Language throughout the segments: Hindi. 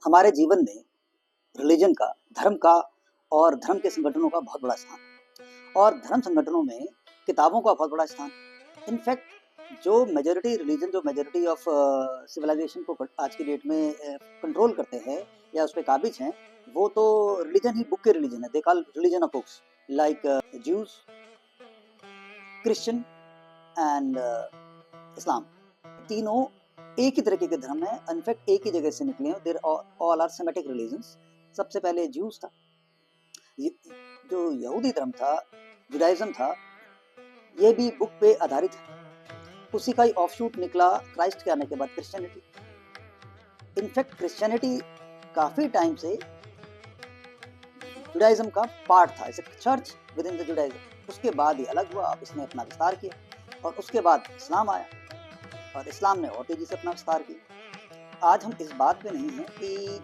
हमारे जीवन में रिलीजन का, धर्म का और धर्म के संगठनों का बहुत बड़ा स्थान और धर्म संगठनों में किताबों का बहुत बड़ा स्थान। इनफैक्ट जो मेजॉरिटी रिलीजन, जो मेजॉरिटी ऑफ सिविलाइजेशन को आज की डेट में कंट्रोल करते हैं या उस पर काबिज हैं, वो तो रिलीजन ही बुक के रिलीजन है। They call religion of books like Jews, Christian and Islam. तीनों एक ही तरीके के धर्म है, इनफैक्ट एक ही जगह से निकले हैं। There all are Semitic religions. सबसे पहले ज्यूज था, जो यहूदी धर्म था, जुडाइज्म था, ये भी बुक पे आधारित है। उसी का ही ऑफशूट निकला क्राइस्ट के आने के बाद क्रिश्चियनिटी। इनफैक्ट क्रिश्चियनिटी काफी टाइम से जुडाइज्म का पार्ट था, ऐसे church with in the Judaism. उसके बाद ये अलग हुआ, अब इसने अपना विस्तार किया और उसके बाद इस्लाम आया और इस्लाम ने और तेजी से अपना विस्तार किया। आज हम इस बात पे नहीं हैं कि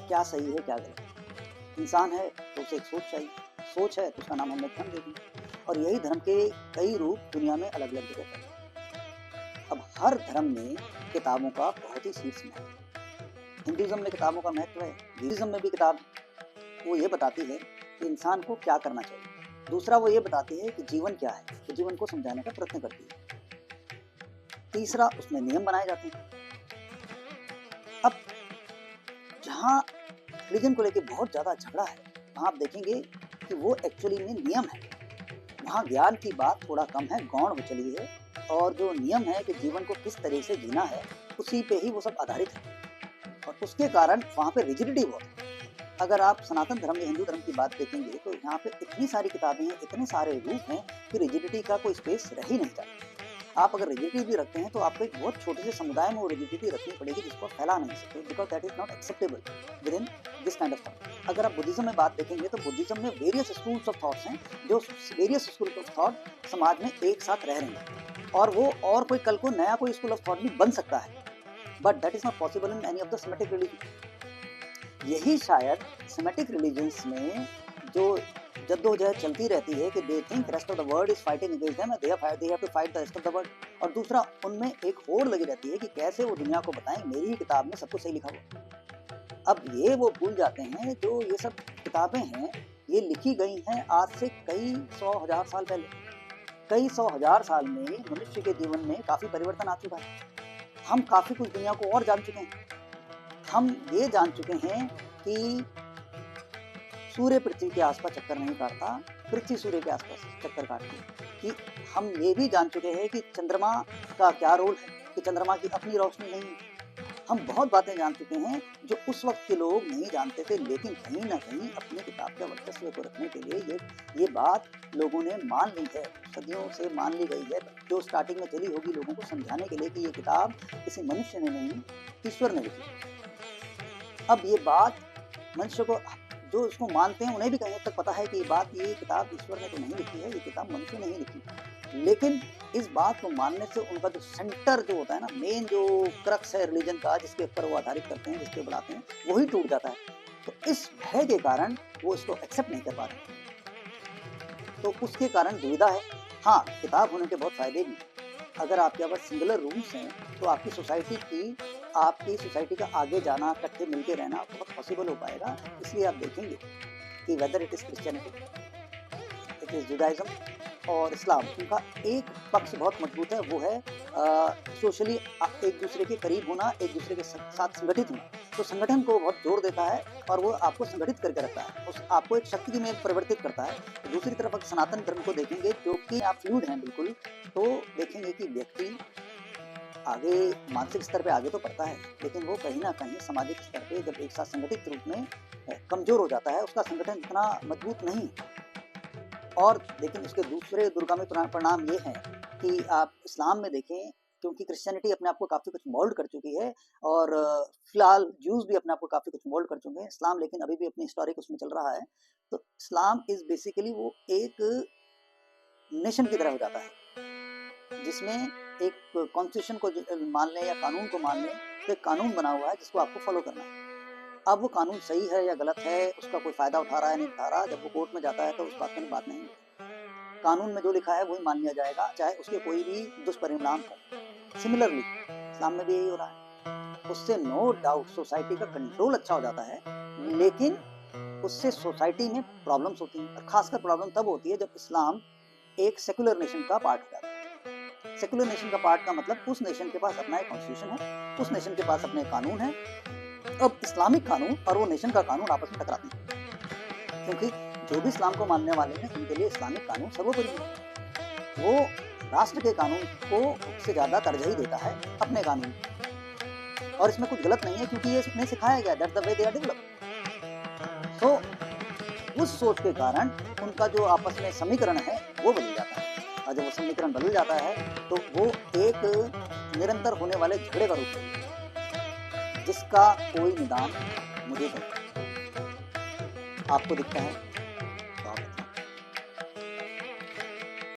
क्या सही है क्या गलत। इंसान है तो उसे एक सोच चाहिए, सोच है तो उसका नाम हमने धर्म दे दिया और यही धर्म के कई रूप दुनिया में अलग अलग जगह पर। अब हर धर्म में किताबों का बहुत ही शीर्ष महत्व है। हिंदुइज्म में किताबों का महत्व है, बुद्धिज्म में भी किताब वो ये बताती है कि इंसान को क्या करना चाहिए। दूसरा वो ये बताती है कि जीवन क्या है, तो जीवन को समझाने का प्रयत्न करती है। तीसरा उसमें नियम बनाए जाते हैं। अब जहाँ रिलीजन को लेके बहुत ज़्यादा झगड़ा है, वहाँ आप देखेंगे कि वो एक्चुअली में नियम है। वहाँ ज्ञान की बात थोड़ा कम है, गौण हो चली है, और जो नियम है कि जीवन को किस तरह से जीना है, उसी पे ही वो सब आधारित है और उसके कारण वहाँ पे रिजिडिटी बहुत है। अगर आप सनातन धर्म या हिंदू धर्म की बात देखेंगे तो यहाँ पे इतनी सारी किताबें हैं, इतने सारे रूप हैं कि रिजिडिटी का कोई स्पेस रह ही नहीं जाता। आप अगर रिजिडिटी भी रखते हैं तो आपको एक बहुत छोटे से समुदाय में वो रिजिडिटी रखनी पड़ेगी जिसको फैला नहीं सकते, because that is not acceptable with in this kind of thought. अगर आप बुद्धिज्म में बात देखेंगे तो बुद्धिज्म में वेरियस स्कूल्स ऑफ थॉट्स हैं, जो वेरियस स्कूल ऑफ थॉट समाज में एक साथ रह रहे हैं और वो और कोई कल को नया कोई स्कूल ऑफ थॉट भी बन सकता है, but that is not possible in any of the Semitic religion. यही शायद सेमेटिक रिलीजन्स में जो जद्दोजहद चलती रहती है कि they think rest of the world is fighting against them, they have to fight the rest of the world. और दूसरा उनमें एक होड़ लगी रहती है कि कैसे वो दुनिया को बताएं मेरी ही किताब में सब कुछ सही लिखा हुआ। अब ये वो भूल जाते हैं जो ये सब किताबें हैं, ये लिखी गई हैं आज से कई सौ हजार साल पहले। कई सौ हजार साल में मनुष्य के जीवन में काफी परिवर्तन आ चुका है। हम काफी कुछ दुनिया को और जान चुके हैं। हम ये जान चुके हैं कि सूर्य पृथ्वी के आसपास चक्कर नहीं काटता, पृथ्वी सूर्य के आसपास चक्कर काटती है। कि हम ये भी जान चुके हैं कि चंद्रमा का क्या रोल है, कि चंद्रमा की अपनी रोशनी नहीं है। हम बहुत बातें जान चुके हैं जो उस वक्त के लोग नहीं जानते थे, लेकिन कहीं ना कहीं अपनी किताब के वर्चस्व को रखने के लिए ये बात लोगों ने मान ली है, सदियों से मान ली गई है, जो स्टार्टिंग में चली होगी लोगों को समझाने के लिए कि ये किताब किसी मनुष्य ने नहीं, ईश्वर ने लिखी। अब ये बात मनुष्य को, जो इसको मानते हैं उन्हें भी कहीं तक पता है कि ये किताब ईश्वर ने तो नहीं लिखी है, ये किताब मनुष्य ने ही लिखी। लेकिन इस बात को मानने से उनका जो सेंटर जो होता है ना, मेन जो क्रक्स है रिलीजन का, जिसके ऊपर वो आधारित करते हैं, जिसके बढ़ाते हैं, वही टूट जाता है। तो इस भय के कारण वो इसको एक्सेप्ट नहीं कर पाते, तो उसके कारण दुविधा है। हाँ, किताब होने के बहुत फायदे भी। अगर आपके पास सिंगुलर रूम्स हैं तो आपकी सोसाइटी का आगे जाना, इकट्ठे मिलके रहना बहुत पॉसिबल हो पाएगा। इसलिए आप देखेंगे कि whether it is Christianity, it is Judaism और इस्लाम, उनका एक पक्ष बहुत मजबूत है, वो है सोशली एक दूसरे के करीब होना, एक दूसरे के साथ संगठित होना। तो संगठन को बहुत जोर देता है और वो आपको संगठित करके रखता है, उस आपको एक शक्ति में परिवर्तित करता है। दूसरी तरफ अगर सनातन धर्म को देखेंगे जो कि आप फ्लूइड हैं बिल्कुल, तो देखेंगे कि व्यक्ति आगे मानसिक स्तर पे आगे तो बढ़ता है, लेकिन वो कहीं ना कहीं सामाजिक स्तर पे जब एक साथ संगठित रूप में कमजोर हो जाता है, उसका संगठन इतना मजबूत नहीं है। और लेकिन उसके दूसरे दूरगामी परिणाम ये हैं कि आप इस्लाम में देखें, क्योंकि क्रिश्चियनिटी अपने आप को काफ़ी कुछ मोल्ड कर चुकी है और फिलहाल ज्यूज भी अपने आप को काफ़ी कुछ मोल्ड कर चुके हैं, इस्लाम लेकिन अभी भी अपनी हिस्टोरिक उसमें चल रहा है। तो इस्लाम इज बेसिकली वो एक नेशन की तरह हो जाता है, जिसमें एक कॉन्स्टिट्यूशन को मान लें या कानून को मान लें, तो एक कानून बना हुआ है जिसको आपको फॉलो करना है। अब वो कानून सही है या गलत है, उसका कोई फायदा उठा रहा है नहीं उठा रहा, जब वो कोर्ट में जाता है तो उस बात में बात नहीं होती। कानून में जो लिखा है वही मान लिया जाएगा, चाहे उसके कोई भी दुष्परिणाम हो। सिमिलरली इस्लाम में भी यही हो रहा है। उससे नो डाउट सोसाइटी का कंट्रोल अच्छा हो जाता है, लेकिन उससे सोसाइटी में प्रॉब्लम्स होती हैं। और खासकर प्रॉब्लम तब होती है जब इस्लाम एक सेकुलर नेशन का पार्ट हो जाता है। सेकुलर नेशन का पार्ट का मतलब उस नेशन के पास अपना एक कॉन्स्टिट्यूशन है, उस नेशन के पास अपने कानून है। अब इस्लामिक कानून और वो नेशन का कानून आपस में टकराते हैं, क्योंकि जो भी इस्लाम को मानने वाले हैं उनके लिए इस्लामिक कानून सर्वोपरि है। वो राष्ट्र के कानून को सबसे ज्यादा तरजीह देता है अपने कानून। और इसमें कुछ गलत नहीं है, क्योंकि ये इसमें सिखाया गया, that's the way they are developed. So उस सोच के कारण उनका जो आपस में समीकरण है वो बदल जाता है, और जब वो समीकरण बदल जाता है तो वो एक निरंतर होने वाले झगड़े का रूप है, जिसका कोई निदान मुझे नहीं आपको दिखता है।